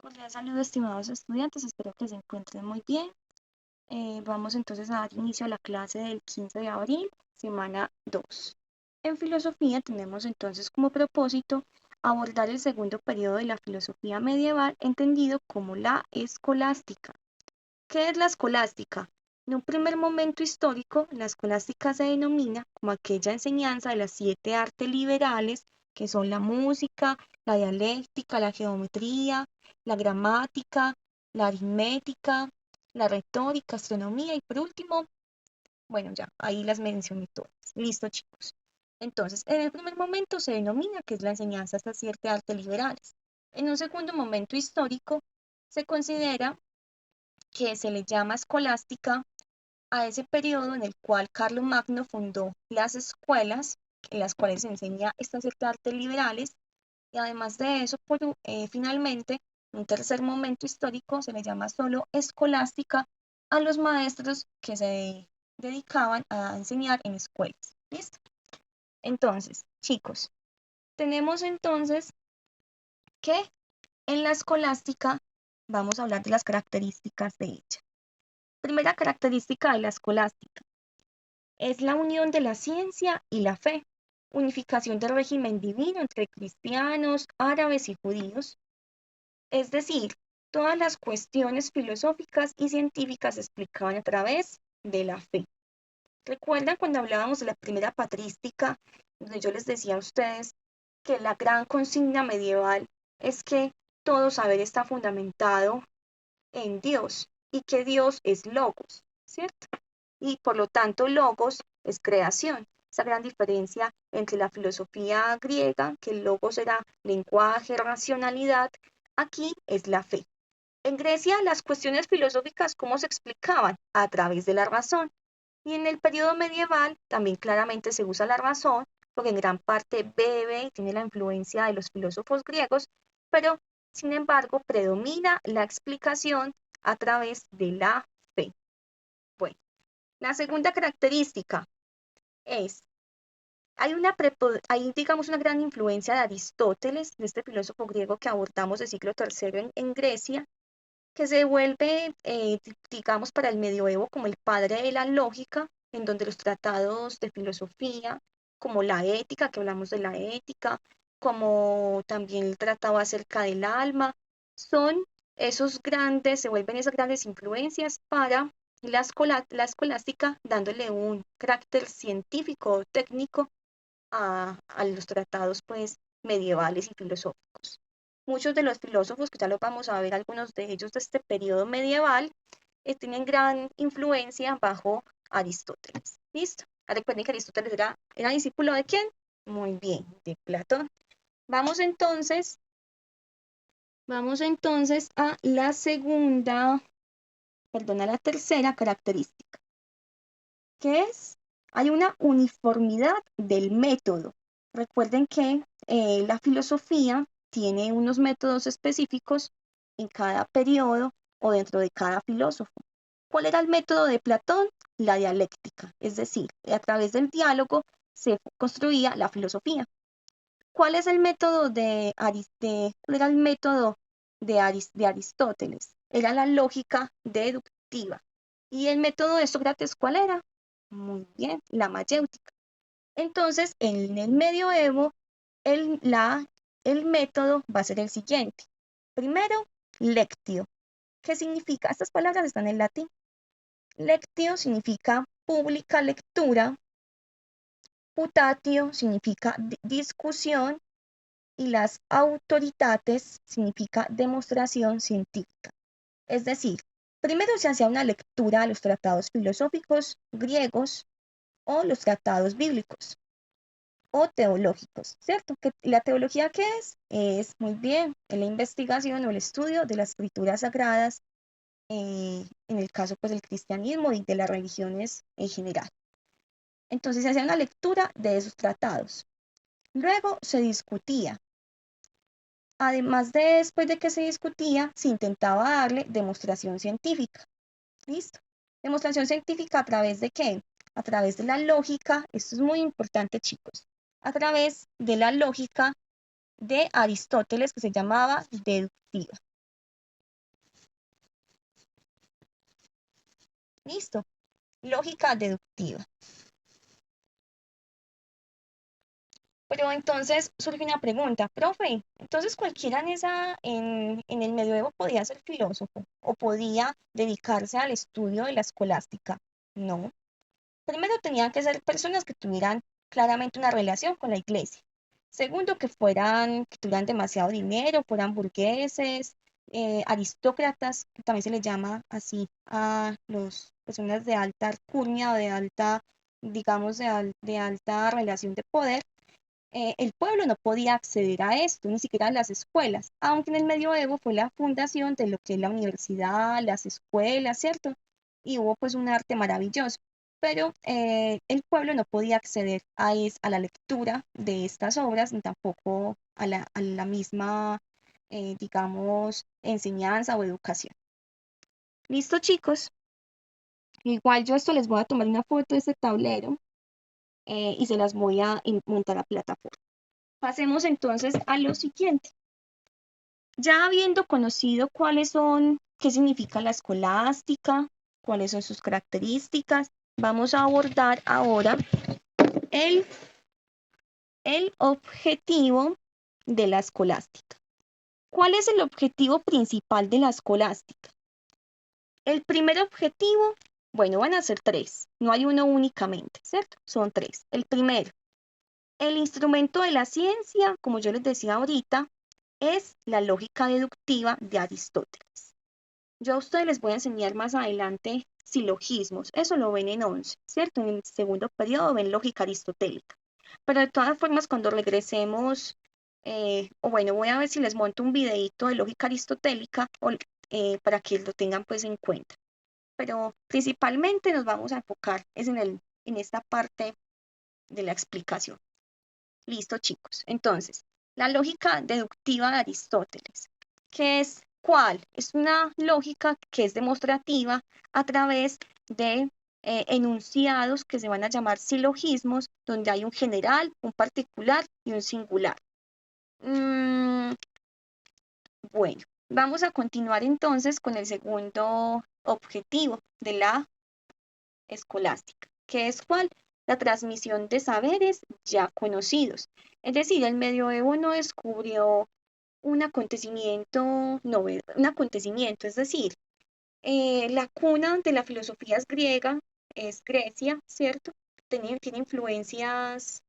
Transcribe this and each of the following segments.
Cordial saludo, estimados estudiantes, espero que se encuentren muy bien. Vamos entonces a dar inicio a la clase del 15 de abril, semana 2. En filosofía tenemos entonces como propósito abordar el segundo periodo de la filosofía medieval, entendido como la escolástica. ¿Qué es la escolástica? En un primer momento histórico, la escolástica se denomina como aquella enseñanza de las 7 artes liberales, que son la música, la dialéctica, la geometría, la gramática, la aritmética, la retórica, astronomía y por último, bueno, ya ahí las mencioné todas. Listo, chicos. Entonces, en el primer momento se denomina que es la enseñanza de estas 7 artes liberales. En un segundo momento histórico, se considera que se le llama escolástica a ese periodo en el cual Carlomagno fundó las escuelas en las cuales se enseña estas ciertas artes liberales y además de eso, finalmente, en un tercer momento histórico se le llama solo escolástica a los maestros que se dedicaban a enseñar en escuelas. ¿Listo? Entonces, chicos, tenemos entonces que en la escolástica vamos a hablar de las características de ella. Primera característica de la escolástica es la unión de la ciencia y la fe, unificación del régimen divino entre cristianos, árabes y judíos, es decir, todas las cuestiones filosóficas y científicas se explicaban a través de la fe. ¿Recuerdan cuando hablábamos de la primera patrística, donde yo les decía a ustedes que la gran consigna medieval es que todo saber está fundamentado en Dios y que Dios es logos, ¿cierto? Y por lo tanto logos es creación. Esa gran diferencia entre la filosofía griega, que el logos era lenguaje, racionalidad, aquí es la fe. En Grecia las cuestiones filosóficas, ¿cómo se explicaban? A través de la razón. Y en el periodo medieval también claramente se usa la razón, porque en gran parte bebe y tiene la influencia de los filósofos griegos, pero sin embargo predomina la explicación a través de la fe. Bueno, la segunda característica es, hay digamos una gran influencia de Aristóteles, de este filósofo griego que abordamos del siglo III en Grecia, que se vuelve, digamos, para el medioevo como el padre de la lógica, en donde los tratados de filosofía, como la ética, que hablamos de la ética, como también el tratado acerca del alma, son esos grandes, se vuelven esas grandes influencias para la escolástica, dándole un carácter científico o técnico a los tratados pues medievales y filosóficos. Muchos de los filósofos, que ya lo vamos a ver, algunos de ellos de este periodo medieval, tienen gran influencia bajo Aristóteles. ¿Listo? Recuerden que Aristóteles era discípulo de quién? Muy bien, de Platón. Vamos entonces, vamos entonces a la segunda, perdón, a la tercera característica, que es, hay una uniformidad del método. Recuerden que la filosofía tiene unos métodos específicos en cada periodo o dentro de cada filósofo. ¿Cuál era el método de Platón? La dialéctica, es decir, a través del diálogo se construía la filosofía. ¿Cuál es el método cuál era el método de Aristóteles? Era la lógica deductiva. ¿Y el método de Sócrates cuál era? Muy bien, la mayéutica. Entonces, en el medioevo, el, el método va a ser el siguiente. Primero, lectio. ¿Qué significa? Estas palabras están en latín. Lectio significa pública lectura, putatio significa discusión y las autoritates significa demostración científica. Es decir, primero se hacía una lectura de los tratados filosóficos griegos o los tratados bíblicos o teológicos, ¿cierto? ¿Que la teología qué es? Es muy bien la investigación o el estudio de las escrituras sagradas, en el caso pues del cristianismo y de las religiones en general. Entonces se hacía una lectura de esos tratados. Luego se discutía. Además de después de que se discutía, se intentaba darle demostración científica. ¿Listo? Demostración científica a través de qué? A través de la lógica, esto es muy importante, chicos, a través de la lógica de Aristóteles, que se llamaba deductiva. Listo. Lógica deductiva. Pero entonces surge una pregunta, profe, entonces cualquiera en el medioevo podía ser filósofo o podía dedicarse al estudio de la escolástica. No. Primero tenían que ser personas que tuvieran claramente una relación con la iglesia. Segundo, que tuvieran demasiado dinero, fueran burgueses, aristócratas, que también se les llama así a las personas de alta alcurnia o de alta, digamos, de alta relación de poder. El pueblo no podía acceder a esto, ni siquiera a las escuelas, aunque en el medioevo fue la fundación de lo que es la universidad, las escuelas, ¿cierto? Y hubo pues un arte maravilloso, pero el pueblo no podía acceder a la lectura de estas obras, ni tampoco a la misma, digamos, enseñanza o educación. ¿Listo, chicos? Igual yo esto les voy a tomar una foto de este tablero y se las voy a montar a plataforma. Pasemos entonces a lo siguiente. Ya habiendo conocido qué significa la escolástica, cuáles son sus características, vamos a abordar ahora el, el objetivo de la escolástica. ¿Cuál es el objetivo principal de la escolástica? El primer objetivo, bueno, van a ser tres, no hay uno únicamente, ¿cierto? Son tres. El primero, el instrumento de la ciencia, como yo les decía ahorita, es la lógica deductiva de Aristóteles. Yo a ustedes les voy a enseñar más adelante silogismos, eso lo ven en 11, ¿cierto? En el segundo periodo ven lógica aristotélica. Pero de todas formas, cuando regresemos, o bueno, voy a ver si les monto un videito de lógica aristotélica para que lo tengan pues en cuenta. Pero principalmente nos vamos a enfocar es en esta parte de la explicación. Listo, chicos. Entonces, la lógica deductiva de Aristóteles, ¿qué es cuál? Es una lógica que es demostrativa a través de enunciados que se van a llamar silogismos, donde hay un general, un particular y un singular. Bueno, vamos a continuar entonces con el segundo objetivo de la escolástica, que es cuál? La transmisión de saberes ya conocidos. Es decir, el medioevo no descubrió un acontecimiento un acontecimiento, es decir, la cuna de la filosofía es griega, es Grecia, ¿cierto? Tiene influencias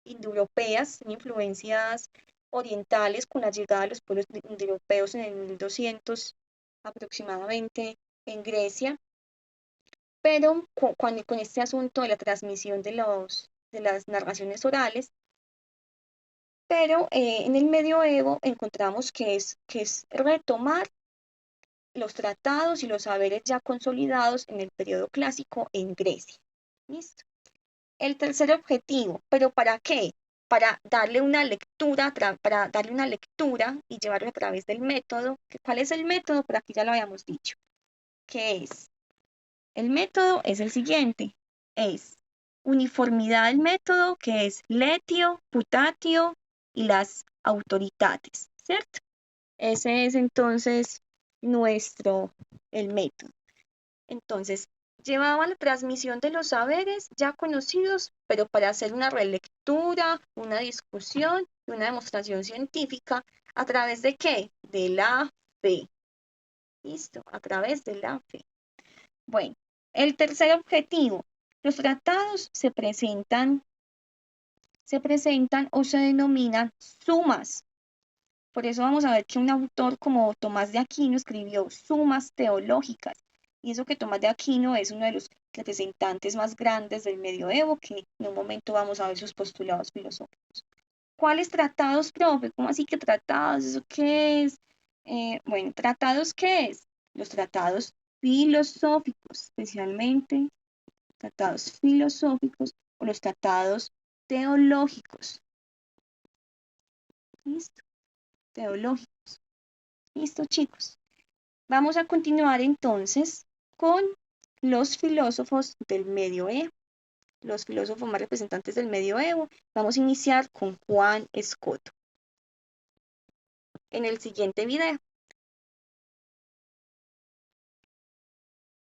indoeuropeas, tiene influencias orientales con la llegada de los pueblos indoeuropeos en el 1200 aproximadamente en Grecia, pero con este asunto de la transmisión de las narraciones orales, pero en el medioevo encontramos que es retomar los tratados y los saberes ya consolidados en el periodo clásico en Grecia. ¿Listo? El tercer objetivo, ¿pero para qué? Para darle una lectura, para darle una lectura y llevarlo a través del método. ¿Cuál es el método? Por aquí ya lo habíamos dicho. ¿Qué es? El método es el siguiente, es uniformidad del método, que es letio, putatio y las autoritates, ¿cierto? Ese es entonces el método. Entonces, llevaba la transmisión de los saberes ya conocidos, pero para hacer una relectura, una discusión y una demostración científica, ¿a través de qué? De la fe. ¿Listo? A través de la fe. Bueno, el tercer objetivo. Los tratados se presentan o se denominan sumas. Por eso vamos a ver que un autor como Tomás de Aquino escribió sumas teológicas. Y eso que Tomás de Aquino es uno de los representantes más grandes del medioevo, que en un momento vamos a ver sus postulados filosóficos. ¿Cuáles tratados, profe? ¿Cómo así que tratados? ¿Eso qué es? Bueno, ¿tratados qué es? Los tratados filosóficos, especialmente tratados filosóficos o los tratados teológicos. ¿Listo? Teológicos. ¿Listo, chicos? Vamos a continuar entonces con los filósofos del medioevo, los filósofos más representantes del medioevo. Vamos a iniciar con Juan Escoto en el siguiente video.